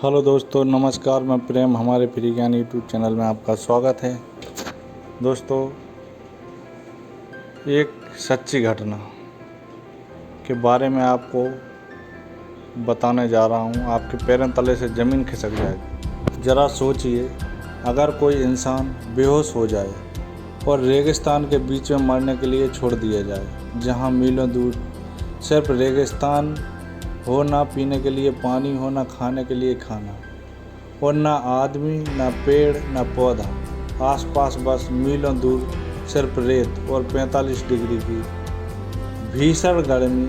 Hello दोस्तों, नमस्कार। मैं प्रेम, हमारे फ्री ज्ञान यूट्यूब चैनल में आपका स्वागत है। दोस्तों, एक सच्ची घटना के बारे में आपको बताने जा रहा हूँ। आपके पैरों तले से ज़मीन खिसक जाएगी। ज़रा सोचिए, अगर कोई इंसान बेहोश हो जाए और रेगिस्तान के बीच में मरने के लिए छोड़ दिया जाए, जहाँ मीलों दूर सिर्फ रेगिस्तान हो, ना पीने के लिए पानी हो, ना खाने के लिए खाना, और ना आदमी, ना पेड़, ना पौधा, आसपास बस मीलों दूर सिर्फ रेत और 45 डिग्री की भीषण गर्मी।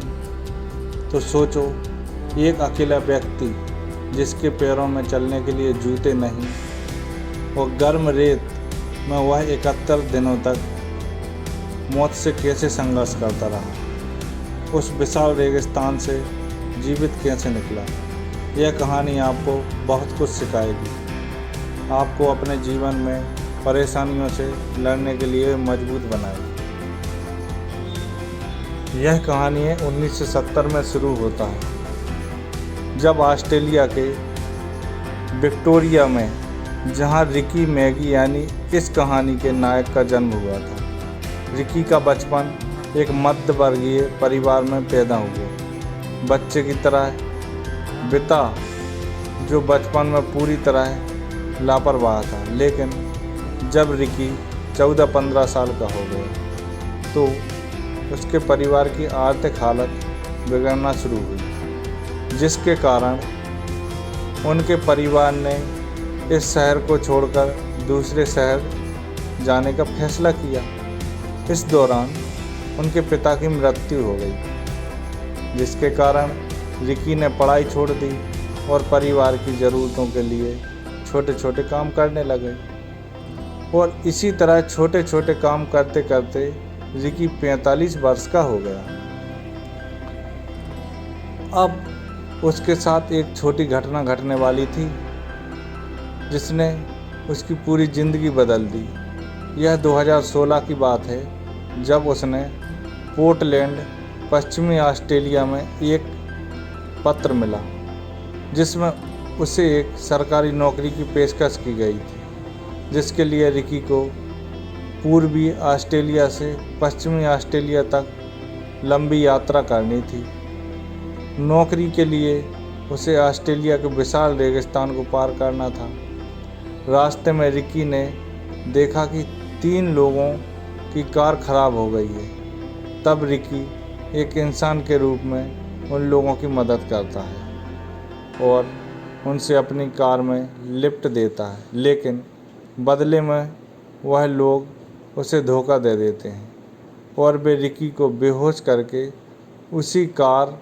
तो सोचो, एक अकेला व्यक्ति जिसके पैरों में चलने के लिए जूते नहीं, और गर्म रेत में वह 71 दिनों तक मौत से कैसे संघर्ष करता रहा, उस विशाल रेगिस्तान से जीवित कैसे निकला। यह कहानी आपको बहुत कुछ सिखाएगी, आपको अपने जीवन में परेशानियों से लड़ने के लिए मजबूत बनाएगी। यह कहानी 1970 में शुरू होता है, जब ऑस्ट्रेलिया के विक्टोरिया में, जहां रिकी मैगी यानी इस कहानी के नायक का जन्म हुआ था। रिकी का बचपन एक मध्य वर्गीय परिवार में पैदा हुआ बच्चे की तरह बिता, जो बचपन में पूरी तरह लापरवाह था। लेकिन जब रिकी 14-15 साल का हो गया तो उसके परिवार की आर्थिक हालत बिगड़ना शुरू हुई, जिसके कारण उनके परिवार ने इस शहर को छोड़कर दूसरे शहर जाने का फैसला किया। इस दौरान उनके पिता की मृत्यु हो गई, जिसके कारण रिकी ने पढ़ाई छोड़ दी और परिवार की ज़रूरतों के लिए छोटे छोटे काम करने लगे। और इसी तरह छोटे छोटे काम करते करते रिकी 45 वर्ष का हो गया। अब उसके साथ एक छोटी घटना घटने वाली थी, जिसने उसकी पूरी ज़िंदगी बदल दी। यह 2016 की बात है, जब उसने पोर्टलैंड, पश्चिमी ऑस्ट्रेलिया में एक पत्र मिला, जिसमें उसे एक सरकारी नौकरी की पेशकश की गई थी, जिसके लिए रिकी को पूर्वी ऑस्ट्रेलिया से पश्चिमी ऑस्ट्रेलिया तक लंबी यात्रा करनी थी। नौकरी के लिए उसे ऑस्ट्रेलिया के विशाल रेगिस्तान को पार करना था। रास्ते में रिकी ने देखा कि 3 लोगों की कार खराब हो गई है। तब रिकी एक इंसान के रूप में उन लोगों की मदद करता है और उनसे अपनी कार में लिफ्ट देता है, लेकिन बदले में वह लोग उसे धोखा दे देते हैं और वे रिकी को बेहोश करके उसी कार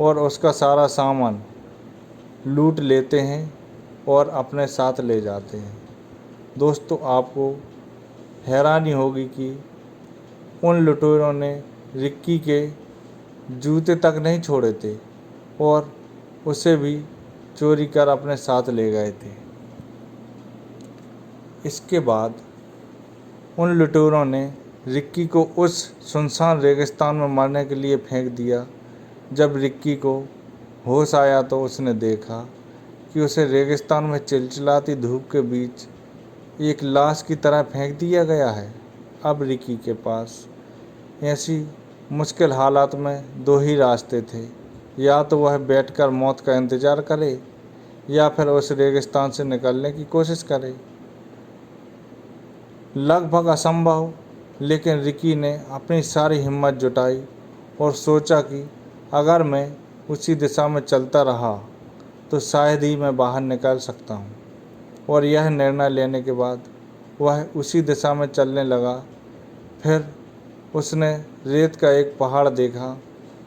और उसका सारा सामान लूट लेते हैं और अपने साथ ले जाते हैं। दोस्तों, आपको हैरानी होगी कि उन लुटेरों ने रिकी के जूते तक नहीं छोड़े थे और उसे भी चोरी कर अपने साथ ले गए थे। इसके बाद उन लुटेरों ने रिकी को उस सुनसान रेगिस्तान में मरने के लिए फेंक दिया। जब रिकी को होश आया तो उसने देखा कि उसे रेगिस्तान में चिलचिलाती धूप के बीच एक लाश की तरह फेंक दिया गया है। अब रिकी के पास ऐसी मुश्किल हालात में 2 ही रास्ते थे, या तो वह बैठकर मौत का इंतज़ार करे या फिर उस रेगिस्तान से निकलने की कोशिश करे। लगभग असंभव, लेकिन रिकी ने अपनी सारी हिम्मत जुटाई और सोचा कि अगर मैं उसी दिशा में चलता रहा तो शायद ही मैं बाहर निकल सकता हूँ। और यह निर्णय लेने के बाद वह उसी दिशा में चलने लगा। फिर उसने रेत का एक पहाड़ देखा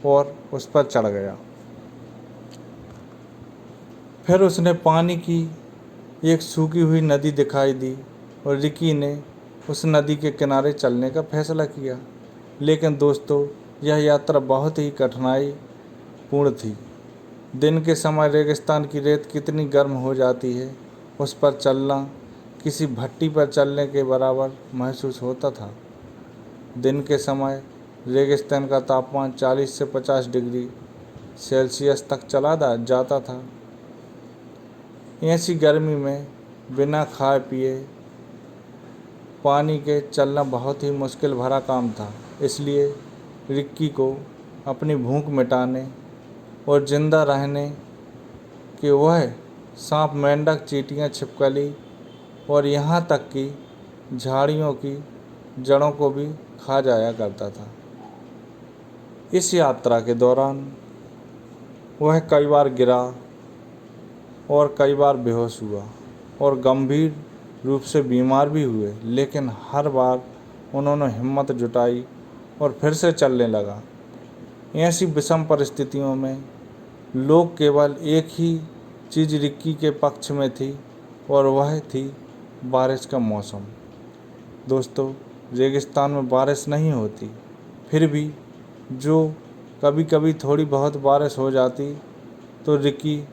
और उस पर चढ़ गया। फिर उसने पानी की एक सूखी हुई नदी दिखाई दी और रिकी ने उस नदी के किनारे चलने का फैसला किया। लेकिन दोस्तों, यह यात्रा बहुत ही कठिनाई पूर्ण थी। दिन के समय रेगिस्तान की रेत कितनी गर्म हो जाती है, उस पर चलना किसी भट्टी पर चलने के बराबर महसूस होता था। दिन के समय रेगिस्तान का तापमान 40 से 50 डिग्री सेल्सियस तक चला जाता था। ऐसी गर्मी में बिना खाए पिए पानी के चलना बहुत ही मुश्किल भरा काम था। इसलिए रिक्की को अपनी भूख मिटाने और ज़िंदा रहने कि वह सांप, मेंढक, चींटियाँ, छिपकली और यहाँ तक कि झाड़ियों की जड़ों को भी खा जाया करता था। इस यात्रा के दौरान वह कई बार गिरा और कई बार बेहोश हुआ और गंभीर रूप से बीमार भी हुए, लेकिन हर बार उन्होंने हिम्मत जुटाई और फिर से चलने लगा। ऐसी विषम परिस्थितियों में लोग केवल एक ही चीज़ रिक्की के पक्ष में थी और वह थी बारिश का मौसम। दोस्तों, रेगिस्तान में बारिश नहीं होती, फिर भी जो कभी कभी थोड़ी बहुत बारिश हो जाती तो रिक्की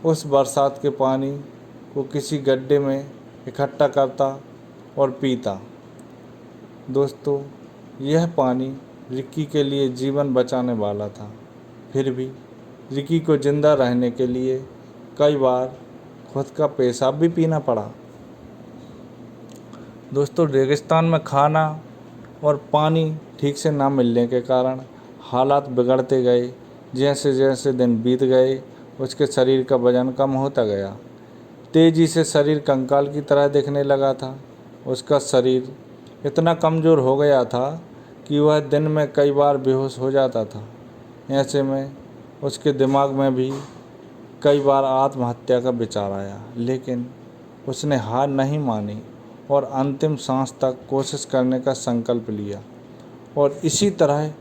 उस बरसात के पानी को किसी गड्ढे में इकट्ठा करता और पीता। दोस्तों, यह पानी रिक्की के लिए जीवन बचाने वाला था। फिर भी रिक्की को जिंदा रहने के लिए कई बार खुद का पेशाब भी पीना पड़ा। दोस्तों, रेगिस्तान में खाना और पानी ठीक से ना मिलने के कारण हालात बिगड़ते गए। जैसे जैसे दिन बीत गए उसके शरीर का वजन कम होता गया। तेजी से शरीर कंकाल की तरह दिखने लगा था। उसका शरीर इतना कमज़ोर हो गया था कि वह दिन में कई बार बेहोश हो जाता था। ऐसे में उसके दिमाग में भी कई बार आत्महत्या का विचार आया, लेकिन उसने हार नहीं मानी और अंतिम सांस तक कोशिश करने का संकल्प लिया। और इसी तरह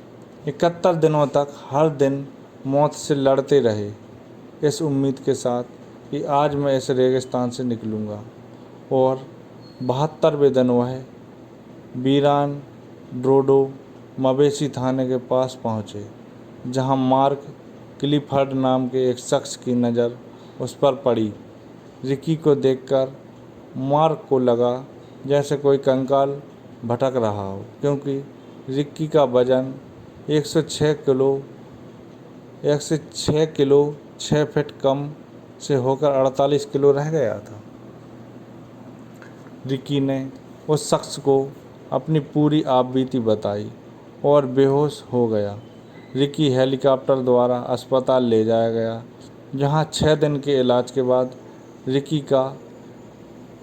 71 दिनों तक हर दिन मौत से लड़ते रहे, इस उम्मीद के साथ कि आज मैं इस रेगिस्तान से निकलूँगा। और 72वें दिन वह वीरान ड्रोडो मवेशी थाने के पास पहुँचे, जहाँ मार्क क्लिफर्ड नाम के एक शख्स की नज़र उस पर पड़ी। रिक्की को देखकर मार्क को लगा जैसे कोई कंकाल भटक रहा हो, क्योंकि रिक्की का वजन 106 किलो 6 फीट कम से होकर 48 किलो रह गया था। रिक्की ने उस शख्स को अपनी पूरी आपबीती बताई और बेहोश हो गया। रिक्की हेलीकॉप्टर द्वारा अस्पताल ले जाया गया, जहां 6 दिन के इलाज के बाद रिक्की का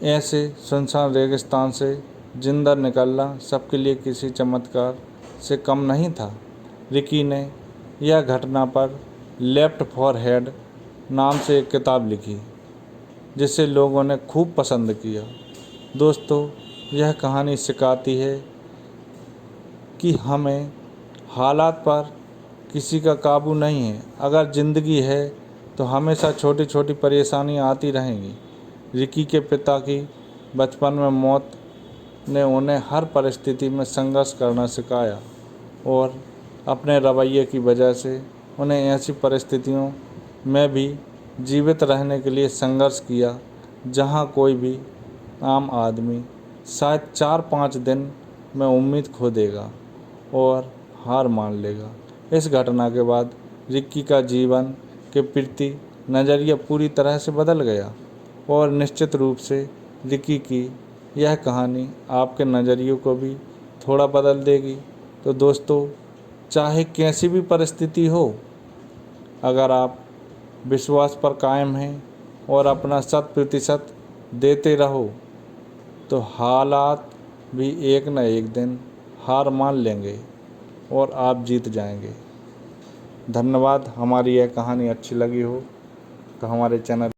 ऐसे सुनसान रेगिस्तान से जिंदा निकलना सबके लिए किसी चमत्कार से कम नहीं था। रिक्की ने यह घटना पर लेफ्ट फॉर हेड नाम से एक किताब लिखी, जिसे लोगों ने खूब पसंद किया। दोस्तों, यह कहानी सिखाती है कि हमें हालात पर किसी का काबू नहीं है। अगर ज़िंदगी है तो हमेशा छोटी छोटी परेशानियां आती रहेंगी। रिक्की के पिता की बचपन में मौत ने उन्हें हर परिस्थिति में संघर्ष करना सिखाया और अपने रवैये की वजह से उन्हें ऐसी परिस्थितियों में भी जीवित रहने के लिए संघर्ष किया जहां कोई भी आम आदमी शायद 4-5 दिन में उम्मीद खो देगा और हार मान लेगा। इस घटना के बाद रिक्की का जीवन के प्रति नज़रिया पूरी तरह से बदल गया और निश्चित रूप से रिक्की की यह कहानी आपके नज़रियों को भी थोड़ा बदल देगी। तो दोस्तों, चाहे कैसी भी परिस्थिति हो, अगर आप विश्वास पर कायम हैं और अपना 100% देते रहो तो हालात भी एक न एक दिन हार मान लेंगे और आप जीत जाएंगे। धन्यवाद। हमारी यह कहानी अच्छी लगी हो तो हमारे चैनल